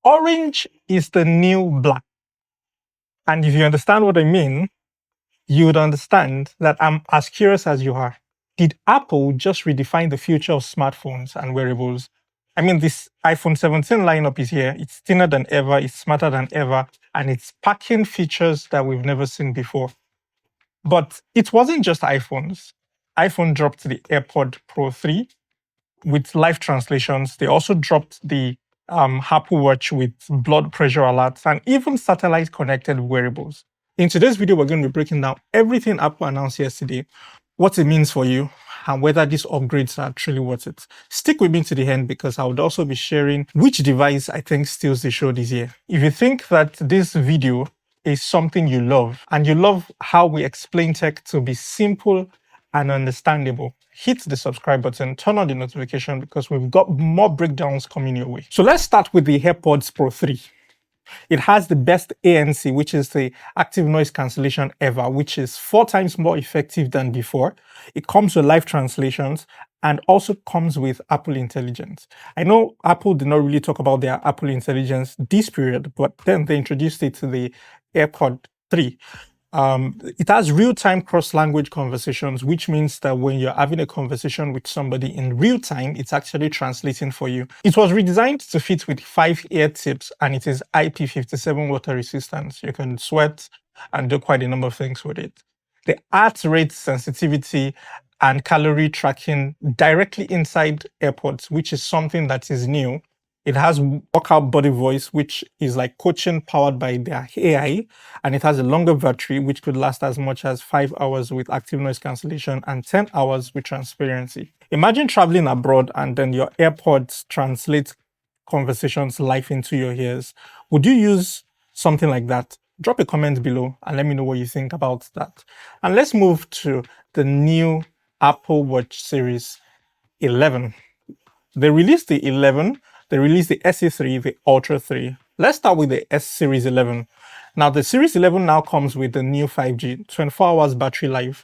Orange is the new black. And if you understand what I mean, you would understand that I'm as curious as you are. Did Apple just redefine the future of smartphones and wearables? I mean, this iPhone 17 lineup is here. It's thinner than ever, it's smarter than ever, and it's packing features that we've never seen before. But it wasn't just iPhones. iPhone dropped the AirPod Pro 3 with live translations. They also dropped the Apple Watch with blood pressure alerts and even satellite connected wearables. In today's video, we're going to be breaking down everything Apple announced yesterday, what it means for you, and whether these upgrades are truly worth it. Stick with me to the end because I would also be sharing which device I think steals the show this year. If you think that this video is something you love and you love how we explain tech to be simple and understandable, hit the subscribe button, turn on the notification because we've got more breakdowns coming your way. So let's start with the AirPods Pro 3. It has the best ANC, which is the active noise cancellation ever, which is 4 times more effective than before. It comes with live translations and also comes with Apple Intelligence. I know Apple did not really talk about their Apple Intelligence this period, but then they introduced it to the AirPod 3. It has real-time cross-language conversations, which means that when you're having a conversation with somebody in real time, it's actually translating for you. It was redesigned to fit with 5 ear tips, and it is IP57 water resistant. You can sweat and do quite a number of things with it. The heart rate sensitivity and calorie tracking directly inside AirPods, which is something that is new. It has workout body voice, which is like coaching powered by their AI, and it has a longer battery, which could last as much as 5 hours with active noise cancellation and 10 hours with transparency. Imagine traveling abroad and then your AirPods translate conversations live into your ears. Would you use something like that? Drop a comment below and let me know what you think about that. And let's move to the new Apple Watch Series 11. They released the 11. They released the SE3, the Ultra 3. Let's start with the S Series 11. Now, the Series 11 now comes with the new 5G, 24 hours battery life.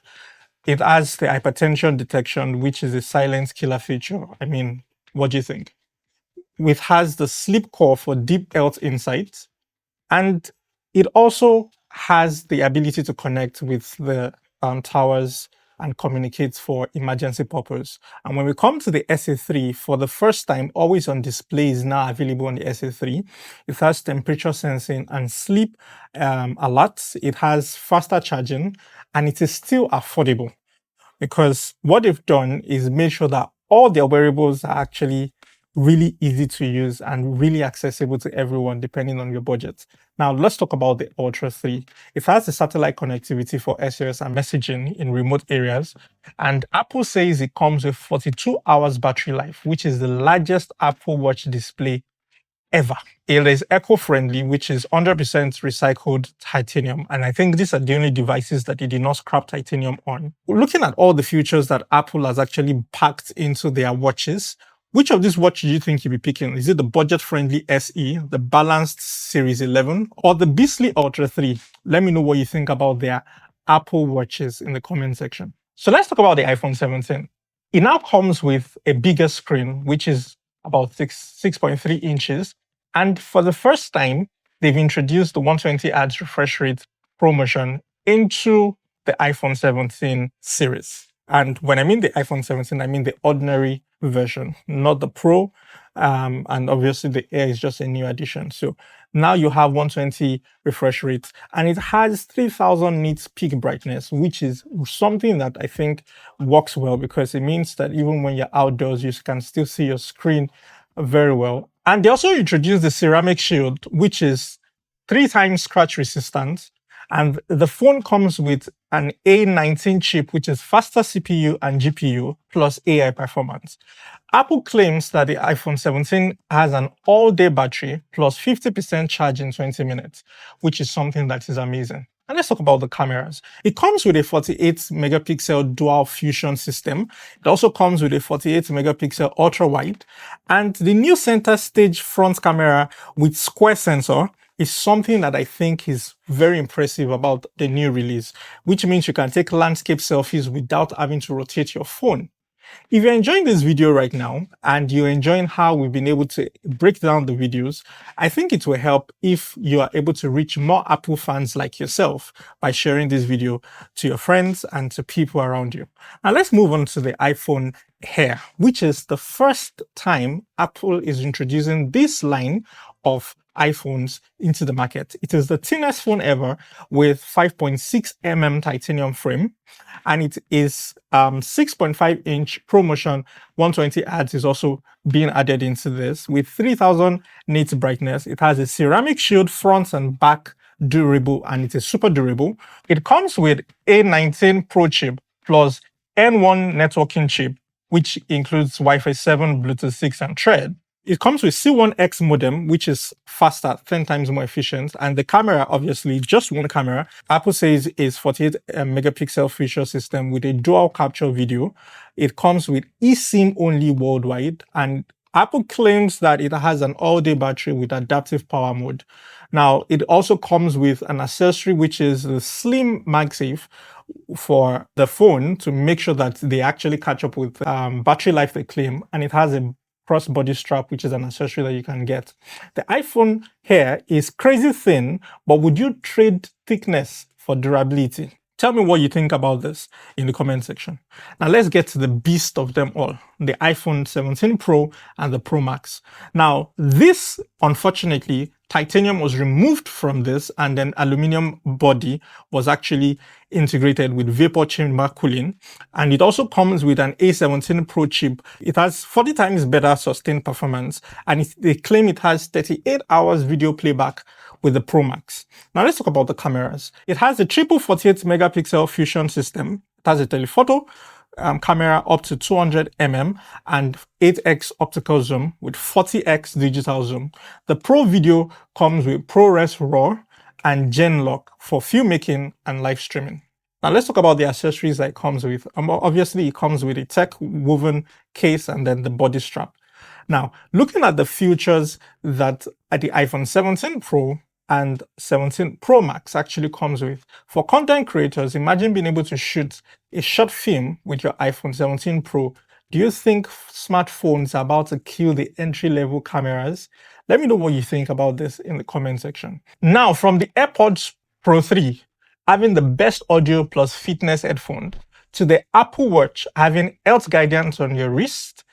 It has the hypertension detection, which is a silent killer feature. I mean, what do you think? It has the sleep core for deep health insights. And it also has the ability to connect with the towers and communicate for emergency purpose. And when we come to the SA3, for the first time, always on display is now available on the SA3. It has temperature sensing and sleep alerts. It has faster charging, and it is still affordable because what they've done is made sure that all their wearables are actually really easy to use and really accessible to everyone depending on your budget. Now let's talk about the Ultra 3. It has the satellite connectivity for SOS and messaging in remote areas. And Apple says it comes with 42 hours battery life, which is the largest Apple Watch display ever. It is eco-friendly, which is 100% recycled titanium. And I think these are the only devices that they did not scrap titanium on. Looking at all the features that Apple has actually packed into their watches, which of these watches do you think you'll be picking? Is it the budget-friendly SE, the balanced Series 11, or the beastly Ultra 3? Let me know what you think about their Apple Watches in the comment section. So let's talk about the iPhone 17. It now comes with a bigger screen, which is about 6.3 inches. And for the first time, they've introduced the 120 Hz refresh rate promotion into the iPhone 17 series. And when I mean the iPhone 17, I mean the ordinary version, not the Pro. And obviously the Air is just a new addition. So now you have 120 refresh rates, and it has 3000 nits peak brightness, which is something that I think works well because it means that even when you're outdoors, you can still see your screen very well. And they also introduced the ceramic shield, which is 3 times scratch resistant. And the phone comes with an A19 chip, which is faster CPU and GPU plus AI performance. Apple claims that the iPhone 17 has an all-day battery plus 50% charge in 20 minutes, which is something that is amazing. And let's talk about the cameras. It comes with a 48 megapixel dual fusion system. It also comes with a 48 megapixel ultra wide, and the new center stage front camera with square sensor is something that I think is very impressive about the new release, which means you can take landscape selfies without having to rotate your phone. If you're enjoying this video right now and you're enjoying how we've been able to break down the videos, I think it will help if you are able to reach more Apple fans like yourself by sharing this video to your friends and to people around you. Now let's move on to the iPhone Air, which is the first time Apple is introducing this line of iPhones into the market. It is the thinnest phone ever with 5.6 titanium frame, and it is 6.5-inch ProMotion 120 Hz is also being added into this with 3000 nits brightness. It has a ceramic shield front and back, durable, and it is super durable. It comes with A19 Pro chip plus N1 networking chip, which includes Wi-Fi 7, Bluetooth 6, and Thread. It comes with C1X modem, which is faster, 10 times more efficient. And the camera, obviously, just one camera. Apple says is 48 megapixel feature system with a dual capture video. It comes with eSIM only worldwide. And Apple claims that it has an all-day battery with adaptive power mode. Now, it also comes with an accessory, which is the slim MagSafe for the phone to make sure that they actually catch up with battery life they claim. And it has a crossbody strap, which is an accessory that you can get. The iPhone here is crazy thin, but would you trade thickness for durability? Tell me what you think about this in the comment section. Now let's get to the beast of them all, the iPhone 17 Pro and the Pro Max. Now this, unfortunately, titanium was removed from this and then aluminum body was actually integrated with vapor chamber cooling. And it also comes with an A17 Pro chip. It has 40 times better sustained performance, and they claim it has 38 hours video playback with the Pro Max. Now let's talk about the cameras. It has a triple 48 megapixel fusion system. It has a telephoto camera up to 200 and 8x optical zoom with 40x digital zoom. The Pro video comes with ProRes RAW and Genlock for filmmaking and live streaming. Now let's talk about the accessories that it comes with. Obviously, it comes with a tech woven case and then the body strap. Now, looking at the features that the iPhone 17 Pro and 17 Pro Max actually comes with. For content creators, imagine being able to shoot a short film with your iPhone 17 Pro. Do you think smartphones are about to kill the entry-level cameras? Let me know what you think about this in the comment section. Now, from the AirPods Pro 3, having the best audio plus fitness headphone, to the Apple Watch having health guidance on your wrist,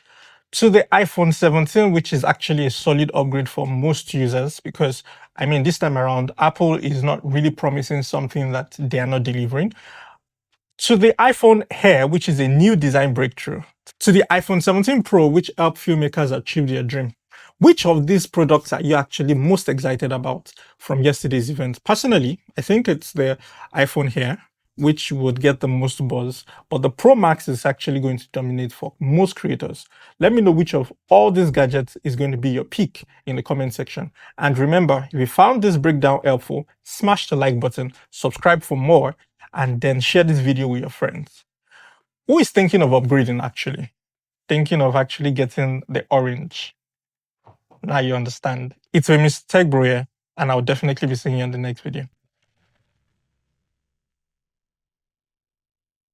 to the iPhone 17, which is actually a solid upgrade for most users because, I mean, this time around, Apple is not really promising something that they are not delivering. To the iPhone Air, which is a new design breakthrough. To the iPhone 17 Pro, which help filmmakers achieve their dream. Which of these products are you actually most excited about from yesterday's event? Personally, I think it's the iPhone Air, which would get the most buzz, but the Pro Max is actually going to dominate for most creators. Let me know which of all these gadgets is going to be your pick in the comment section. And remember, if you found this breakdown helpful, smash the like button, subscribe for more, and then share this video with your friends. Who is thinking of upgrading actually? Thinking of actually getting the orange? Now you understand. It's Mr. Tech Bro here, and I'll definitely be seeing you in the next video.